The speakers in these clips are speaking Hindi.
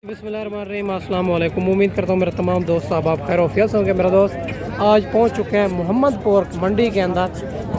बिस्मिल्लाहिर्रहमानिर्रहीम, अस्सलाम वालेकुम। उम्मीद करता हूँ मेरे तमाम दोस्त साहब आप खैर वफियत होंगे। मेरे दोस्त आज पहुँच चुके हैं मोहम्मद पोर्क मंडी के अंदर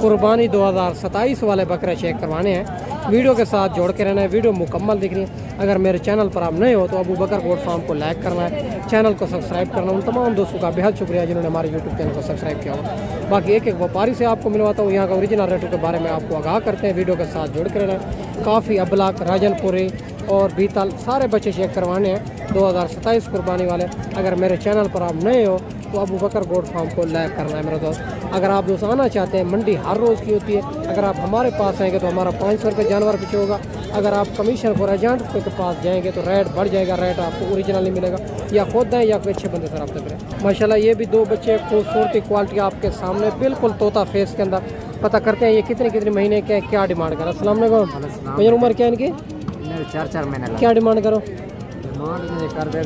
कुर्बानी 2027 वाले बकरे चेक करवाने हैं। वीडियो के साथ जोड़ के रहना है, वीडियो मुकम्मल दिख रही है। अगर मेरे चैनल पर आप नए हो तो अबू बकर गोट फार्म को लाइक करना है, चैनल को सब्सक्राइब करना। उन तमाम दोस्तों का बेहद शुक्रिया जिन्होंने हमारे यूट्यूब चैनल को सब्सक्राइब किया होगा। बाकी एक एक व्यापारी से आपको मिलवाता हूँ, यहाँ का ओरिजिनल रेटों के बारे में आपको आगाह करते हैं। वीडियो के साथ जोड़ के रहना है। काफ़ी अबलाक, राजनपुरी और बीतल सारे बच्चे चेक करवाने हैं 2027 कुर्बानी वाले। अगर मेरे चैनल पर आप नए हो तो अबू बकर गोट फार्म को लाइक करना है मेरे दोस्त। अगर आप दोस्त आना चाहते हैं, मंडी हर रोज़ की होती है। अगर आप हमारे पास आएंगे तो हमारा 500 रुपये जानवर पीछे होगा। अगर आप कमीशन फॉर एजेंट के पास जाएंगे तो रेट बढ़ जाएगा, रेट आपको ओरिजिनल नहीं मिलेगा। या खुद हैं या कोई अच्छे बंदे से रब्ता करें। माशाल्लाह ये भी दो बच्चे खूबसूरती क्वालिटी आपके सामने बिल्कुल तोता फेस के अंदर। पता करते हैं ये कितने महीने के क्या डिमांड करें। अस्सलाम वालेकुम। भैया उम्र क्या है इनकी? 4 महीने। क्या डिमांड करो? कर दे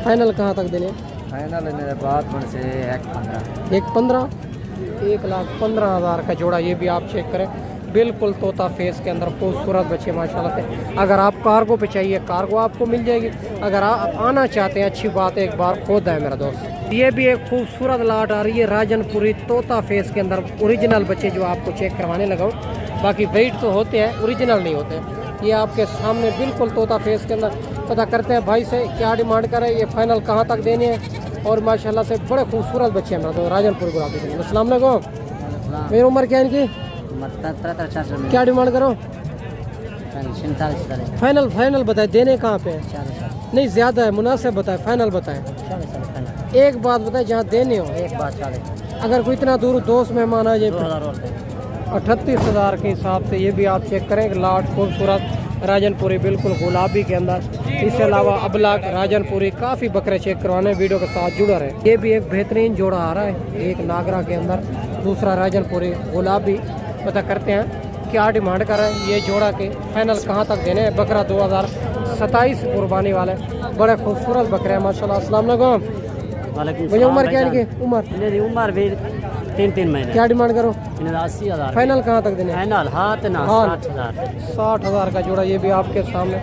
फाइनल कहाँ तक देने? फाइनल बात से 1.15 1,15,000 का जोड़ा। ये भी आप चेक करें, बिल्कुल तोता फेस के अंदर खूबसूरत बच्चे माशाल्लाह से। अगर आप कार्गो पे चाहिए कार्गो आपको मिल जाएगी। अगर आप आना चाहते हैं अच्छी बात है, एक बार खुद है मेरा दोस्त। ये भी एक खूबसूरत लाट आ रही है राजनपुरी तोता फेस के अंदर। ओरिजिनल बच्चे जो आपको चेक करवाने लगा, बाकी वेट तो होते हैं, ओरिजिनल नहीं होते। ये आपके सामने बिल्कुल तोता फेस के अंदर। पता करते हैं भाई से क्या डिमांड करे, ये फाइनल कहाँ तक देने हैं। और माशाल्लाह से बड़े खूबसूरत बच्चे हैं मेरा तो राजनपुर गुलाबी के। अस्सलाम वालेकुम। मेरी उम्र क्या है इनकी? क्या डिमांड करो? फाइनल बताए, देने कहाँ पे? नहीं ज़्यादा है, मुनासिब बताए, फाइनल बताए। एक बात बताए जहाँ देने हो। एक बात अगर कोई इतना दूर दोस्त मेहमान आ जाए 38,000 के हिसाब से। ये भी आप चेक करें, लाट खूबसूरत राजनपुरी बिल्कुल गुलाबी के अंदर। इसके अलावा अबलाक राजनपुरी काफ़ी बकरे चेक करवाने, वीडियो के साथ जुड़ा रहे। ये भी एक बेहतरीन जोड़ा आ रहा है, एक नागरा के अंदर, दूसरा राजनपुरी गुलाबी। पता करते हैं क्या डिमांड कर रहे हैं ये जोड़ा के, फाइनल कहाँ तक देने हैं। बकरा 2027 कुर्बानी वाले बड़े खूबसूरत बकरे हैं माशाल्लाह। अस्सलाम वालेकुम। भैया उम्र क्या है इनकी? उम्र भी 3 महीने। क्या डिमांड करो? 80,000। फाइनल कहाँ तक देने? फाइनल हाथ ना 60,000 का जोड़ा। ये भी आपके सामने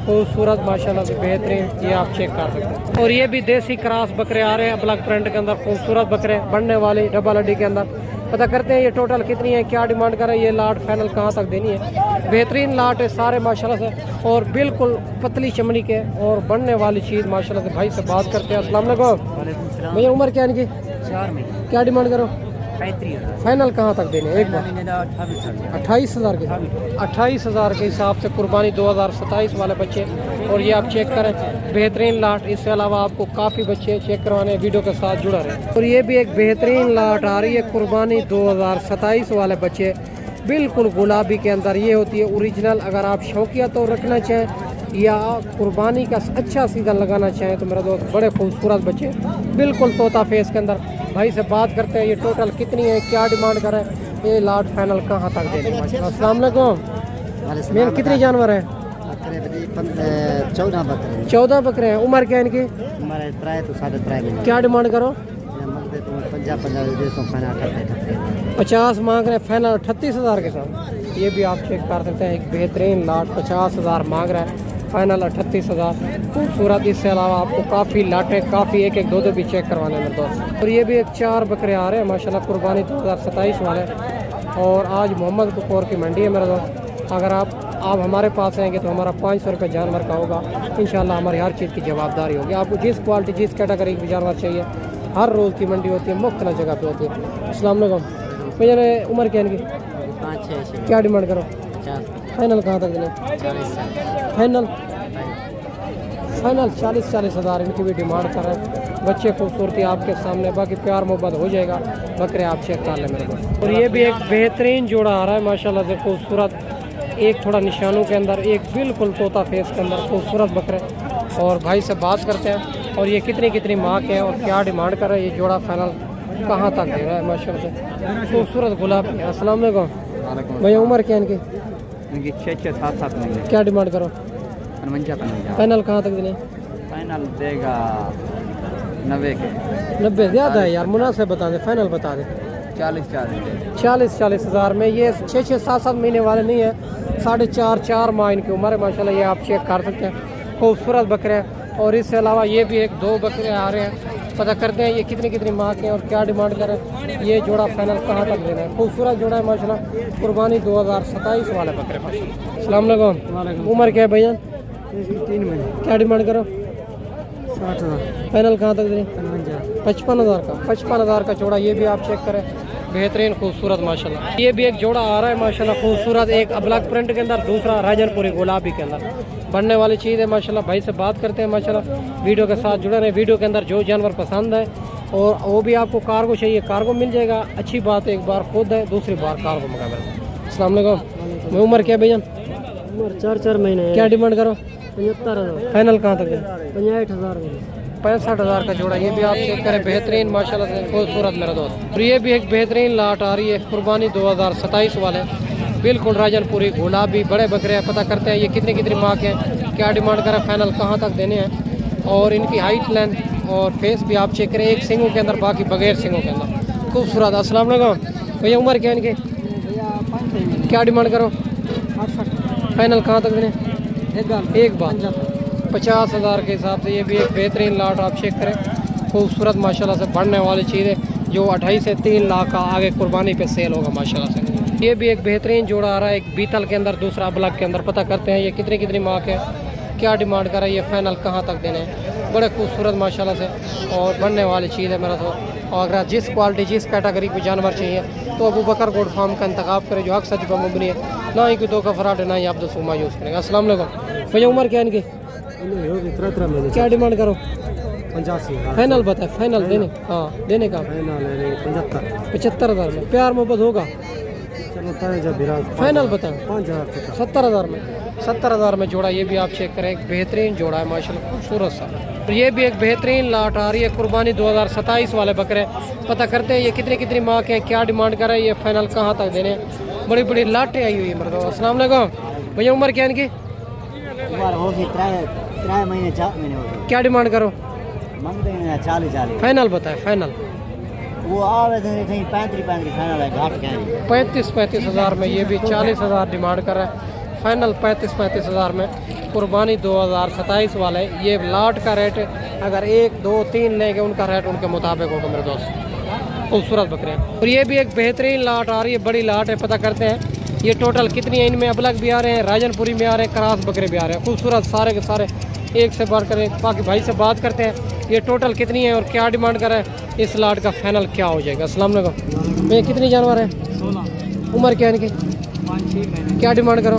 खूबसूरत माशाल्लाह से बेहतरीन, ये आप चेक कर सकते हैं। और ये भी देसी क्रॉस बकरे आ रहे हैं ब्लैक प्रिंट के अंदर, खूबसूरत बकरे बनने वाली डबल हड्डी के अंदर। पता करते हैं ये टोटल कितनी है, क्या डिमांड कर रहे हैं। ये लाट फाइनल कहाँ तक देनी है। बेहतरीन लाट है सारे माशाल्लाह से, और बिल्कुल पतली चमड़ी के और बनने वाली चीज़ माशाल्लाह से। भाई से बात करते हैं। अस्सलाम वालेकुम। भैया उम्र क्या है इनकी? 4 महीने। क्या डिमांड करो? 35,000। फाइनल कहाँ तक देने? एक बार 28,000 के 28,000 के हिसाब से कुर्बानी 2027 वाले बच्चे। और ये आप चेक करें, बेहतरीन लाट। इसके अलावा आपको काफ़ी बच्चे चेक करवाने, वीडियो के साथ जुड़ा रहे। और ये भी एक बेहतरीन लाट आ रही है कुर्बानी 2027 वाले बच्चे, बिल्कुल गुलाबी के अंदर। ये होती है ओरिजिनल। अगर आप शौकिया तो रखना चाहें या कुर्बानी का अच्छा सीजन लगाना चाहें तो मेरा दोस्त बड़े खूबसूरत बच्चे बिल्कुल तोता फेस के अंदर। भाई से बात करते हैं ये टोटल कितनी है, क्या डिमांड करें, ये लाट फाइनल कहाँ तक दे देंगे। अस्सलाम वालेकुम। मेरे कितने जानवर हैं? 14 बकरे हैं। उम्र क्या है इनकी? 3.5 क्या डिमांड करो? 50 मांग रहे हैं, फाइनल 38,000 के साथ। ये भी आप चेक कर सकते हैं, एक बेहतरीन लाट 50,000 मांग रहा है, फाइनल 38,000। खूबसूरत। इसके अलावा आपको काफ़ी लाटें, काफ़ी एक दो भी चेक करवाने में दोस्त। और ये भी एक 4 बकरे आ रहे हैं माशाल्लाह कुर्बानी 2027 वाले। और आज मोहम्मद पोर की मंडी है मेरा दोस्त। अगर आप हमारे पास आएंगे तो हमारा 500 रुपये जानवर का होगा। इंशाल्लाह हमारी हर चीज़ की जवाबदारी होगी। आपको जिस क्वालिटी जिस कैटेगरी की जानवर चाहिए, हर रोज़ की मंडी होती है, मुख्तलिफ जगह पे होती है। अस्सलाम वालेकुम। भैया उम्र क्या है इनकी? 5-6। क्या डिमांड करो? फाइनल कहाँ तक देने? फाइनल 40,000 इनकी भी डिमांड कर रहे हैं। बच्चे खूबसूरती आपके सामने, बाकी प्यार मोहब्बत हो जाएगा। बकरे आप चेक कर लें मेरे को। और ये भी एक बेहतरीन जोड़ा आ रहा है माशाल्लाह से खूबसूरत, एक थोड़ा निशानों के अंदर, एक बिल्कुल तोता फेस के अंदर खूबसूरत बकरे। और भाई से बात करते हैं और ये कितनी माह के हैं और क्या डिमांड कर रहे हैं। ये जोड़ा फाइनल कहाँ तक दे रहा है माशाल्लाह से, खूबसूरत गुलाब। अस्सलाम वालेकुम। भैया उम्र क्या है इनकी? 6-7 महीने। क्या डिमांड करो? 55। फाइनल कहाँ तक देने? फाइनल देगा 90 के। 90 ज़्यादा है यार, मुनासिब बता दे, फाइनल बता दे। 40,000 में। ये 6-7 महीने वाले नहीं है, 4.5-4 माह इनकी उम्र है माशाल्लाह। ये आप चेक कर सकते हैं, खूबसूरत बकरे हैं। और इससे अलावा ये भी एक 2 बकरे आ रहे हैं, पता करते हैं ये कितनी माह के हैं और क्या डिमांड कर रहे हैं। ये जोड़ा फाइनल कहाँ तक देना है। खूबसूरत जोड़ा है माशाल्लाह, कुर्बानी 2027 वाले बकरे माशाल्लाह। अस्सलाम वालेकुम। उम्र क्या है भैया? 3 महीने। क्या डिमांड करो? 60,000। फाइनल कहाँ तक दें? 55,000। 55,000 का जोड़ा। ये भी आप चेक करें, बेहतरीन खूबसूरत माशाल्लाह। ये भी एक जोड़ा आ रहा है माशाल्लाह खूबसूरत, एक अब्लक प्रिंट के अंदर, दूसरा राजनपुरी गुलाबी के अंदर। बनने वाली चीज़ है माशाल्लाह। भाई से बात करते हैं माशाल्लाह, वीडियो के साथ जुड़े रहे। वीडियो के अंदर जो जानवर पसंद है और वो भी आपको कार्गो चाहिए, कार्गो मिल जाएगा। अच्छी बात है, एक बार खुद है, दूसरी बार कार्गो मंगा। अस्सलाम वालेकुम। उम्र क्या है भैया? उम्र 4 महीने। क्या डिमांड करो? 75,000। फाइनल कहाँ तक है? 65,000। 65,000 का जोड़ा। ये भी आप चेक करें, बेहतरीन माशाल्लाह से खूबसूरत मेरा दोस्त। और ये भी एक बेहतरीन लाट आ रही है, कुर्बानी 2027 वाले, बिल्कुल राजनपुरी गुलाबी बड़े बकरे हैं। पता करते हैं ये कितनी माह के हैं, क्या डिमांड करें, फाइनल कहाँ तक देने हैं। और इनकी हाइट लेंथ और फेस भी आप चेक करें, एक सिंगों के अंदर, बाकी बगैर सिंगों के अंदर खूबसूरत। अस्सलाम वालेकुम भैया, उम्र क्या है इनकी? क्या डिमांड करो? 68। फाइनल कहाँ तक देने? एक बार 50,000। 50,000 के हिसाब से। ये भी एक बेहतरीन लाट आप चेक करें, खूबसूरत माशाल्लाह से बढ़ने वाली चीज़ है, जो 2.5 से 3 लाख का आगे कुर्बानी पे सेल होगा माशाल्लाह से। ये भी एक बेहतरीन जोड़ा आ रहा है, एक बीतल के अंदर, दूसरा ब्लैक के अंदर। पता करते हैं ये कितनी माह के, क्या डिमांड कर रहा है, ये फाइनल कहाँ तक देने हैं। बड़े खूबसूरत माशाल्लाह से और बनने वाली चीज़ है मेरा तो। और अगर जिस क्वालिटी जिस कैटेगरी के जानवर चाहिए तो अबू बकर गोड फार्म का इंतखाब करें, जो हक सच पर मुबनी है, ना ही कोई धोखा फराड है, ना ही आप दोस्तों यूज़ करेंगे। अस्सलाम वालेकुम भैया, उम्र क्या है इनकी? 13 महीने। क्या डिमांड करो? 85,000। फाइनल बताए, फाइनल देने, हाँ देने का 75,000 में प्यार मोहब्बत होगा। फाइनल बताएं 5,000। 70,000 में। 70,000 में जोड़ा। ये भी आप चेक करें, एक बेहतरीन जोड़ा है माशाल्लाह, खूबसूरत सा। तो ये भी एक बेहतरीन लाट आ रही है, कुर्बानी 2027 वाले बकरे। पता करते हैं ये कितनी माह के हैं, क्या डिमांड कर रहे हैं, ये फाइनल कहाँ तक देने। बड़ी बड़ी लाटें आई हुई है मर्दो। अस्सलाम वालेकुम भैया, उम्र क्या है इनकी? उम्र होगी 3 महीने 4 महीने हो गए। क्या डिमांड करो? मांगते हैं 40,000। फाइनल बताए, फाइनल वो आवे थे 35 फाइनल है, घाट के हैं। 35,000 में। ये भी 40,000 डिमांड कर रहा है, फाइनल 35,000 में। कुर्बानी 2027 वाले। ये लाट का रेट अगर 1, 2, 3 लेंगे, उनका रेट उनके मुताबिक होगा मेरे दोस्त। खूबसूरत बकरे हैं। और ये भी एक बेहतरीन लाट आ रही है, बड़ी लाट है। पता करते हैं ये टोटल कितनी है। इनमें अबलग भी आ रहे हैं, राजनपुरी में आ रहे हैं, क्रास बकरे भी आ रहे हैं, खूबसूरत सारे के सारे, एक से बढ़ कर एक। बाकी भाई से बात करते हैं ये टोटल कितनी है और क्या डिमांड कर रहे हैं, इस लाट का फाइनल क्या हो जाएगा। अस्सलाम वालेकुम भैया, कितनी जानवर है? 16। उम्र क्या है इनकी? 5-6 महीने। क्या डिमांड करो?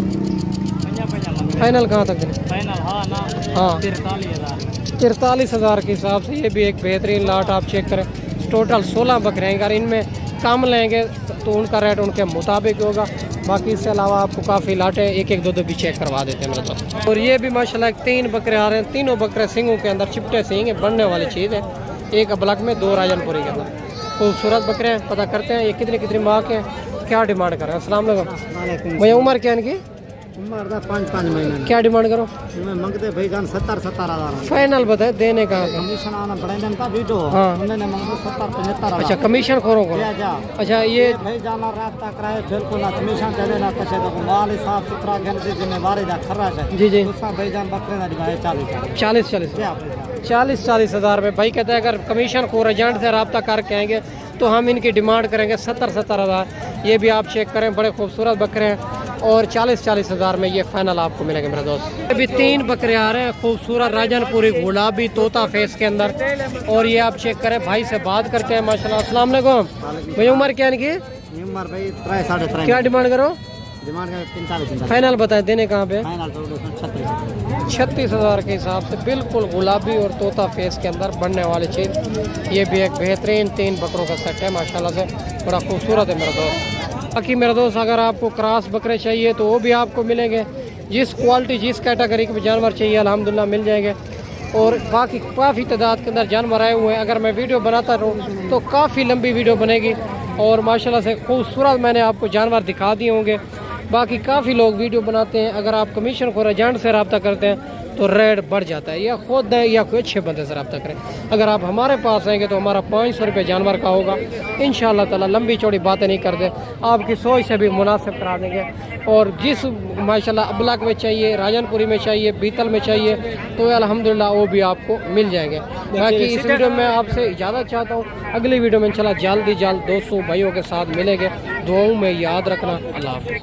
फाइनल कहाँ तक दें? फाइनल हाँ 43,000। 43,000 के हिसाब से। ये भी एक बेहतरीन लाट आप चेक करें। टोटल 16 बकरे हैं, अगर इनमें कम लेंगे तो उनका रेट उनके मुताबिक होगा। बाकी इससे अलावा आपको काफ़ी लाटें 1-1, 2-2 भी चेक करवा देते हैं मेरे दोस्त। और ये भी माशाल्लाह 3 बकरे आ रहे हैं, तीनों बकरे सिंगों के अंदर, चिपटे सिंग है, बनने वाली चीज़ है। एक अबलग में, 2 राजनपुरी के अंदर। खूबसूरत बकरे हैं। पता करते हैं ये कितनी माह के हैं, क्या डिमांड कर रहे हैं। अस्सलाम वालेकुम भैया, उम्र क्या है इनकी? उम्र 5 महीने। क्या डिमांड करो? मांगते भाई जान 70,000। फाइनल बताए, देने का कमीशन आना बड़े दिन का वीडियो। हाँ। उन्होंने मांगा 70-75। अच्छा, कमीशन खोरों को। अच्छा, ये भाई जाना रास्ता कराए बिल्कुल ना कमीशन चले ना कसे तो माल साफ सुथरा गन से जिम्मेवारी दा खर्रा है। जी जी। उसका भाई जान बकरे ना दिखाए 40 40,000 में। भाई कहते हैं अगर कमीशन खोर एजेंट से रब्ता करके आएंगे तो हम इनकी डिमांड करेंगे 70,000। ये भी आप चेक करें, बड़े खूबसूरत बकरे हैं। और 40,000 में ये फाइनल आपको मिलेंगे मेरा दोस्त। अभी 3 बकरे आ रहे हैं, खूबसूरत राजनपुरी गुलाबी तोता फेस के अंदर। और ये आप चेक करें, भाई से बात करते हैं माशाल्लाह। अस्सलाम वालेकुम भैया, उम्र क्या है इनकी? उम्र भाई 3.5 क्या डिमांड करो? डिमांड का 45। फाइनल बताए, देने कहाँ पे? फाइनल तो 36। 36,000 के हिसाब से, बिल्कुल गुलाबी और तोता फेस के अंदर बनने वाली चीज़। ये भी एक बेहतरीन 3 बकरों का सेट है माशाल्लाह से, बड़ा खूबसूरत है मेरा दोस्त। बाकी मेरा दोस्त अगर आपको क्रॉस बकरे चाहिए तो वो भी आपको मिलेंगे, जिस क्वालिटी जिस कैटेगरी के जानवर चाहिए अल्हम्दुलिल्लाह मिल जाएंगे। और बाकी काफ़ी तादाद के अंदर जानवर आए हुए हैं। अगर मैं वीडियो बनाता रहूँ तो काफ़ी लंबी वीडियो बनेगी। और माशाल्लाह से खूबसूरत मैंने आपको जानवर दिखा दिए होंगे। बाकी काफ़ी लोग वीडियो बनाते हैं, अगर आप कमीशन को एजेंट से रब्ता करते हैं तो रेट बढ़ जाता है, या खुद दें या कोई अच्छे बंदे से रब्ता करें। अगर आप हमारे पास आएंगे तो हमारा 500 रुपये जानवर का होगा इंशाअल्लाह ताला। लंबी चौड़ी बातें नहीं करते, आपकी सोच से भी मुनासिब करा देंगे। और जिस माशाल्लाह अबलग में चाहिए, राजनपुरी में चाहिए, बीतल में चाहिए, तो अल्हम्दुलिल्लाह वो भी आपको मिल जाएंगे। बाकी इस वीडियो में आपसे इजाज़त चाहता हूँ, अगली वीडियो में इंशाल्लाह जल्द ही जल्द दोस्तों भाइयों के साथ मिलेंगे। दुआओं में याद रखना। अल्लाह हाफ़िज़।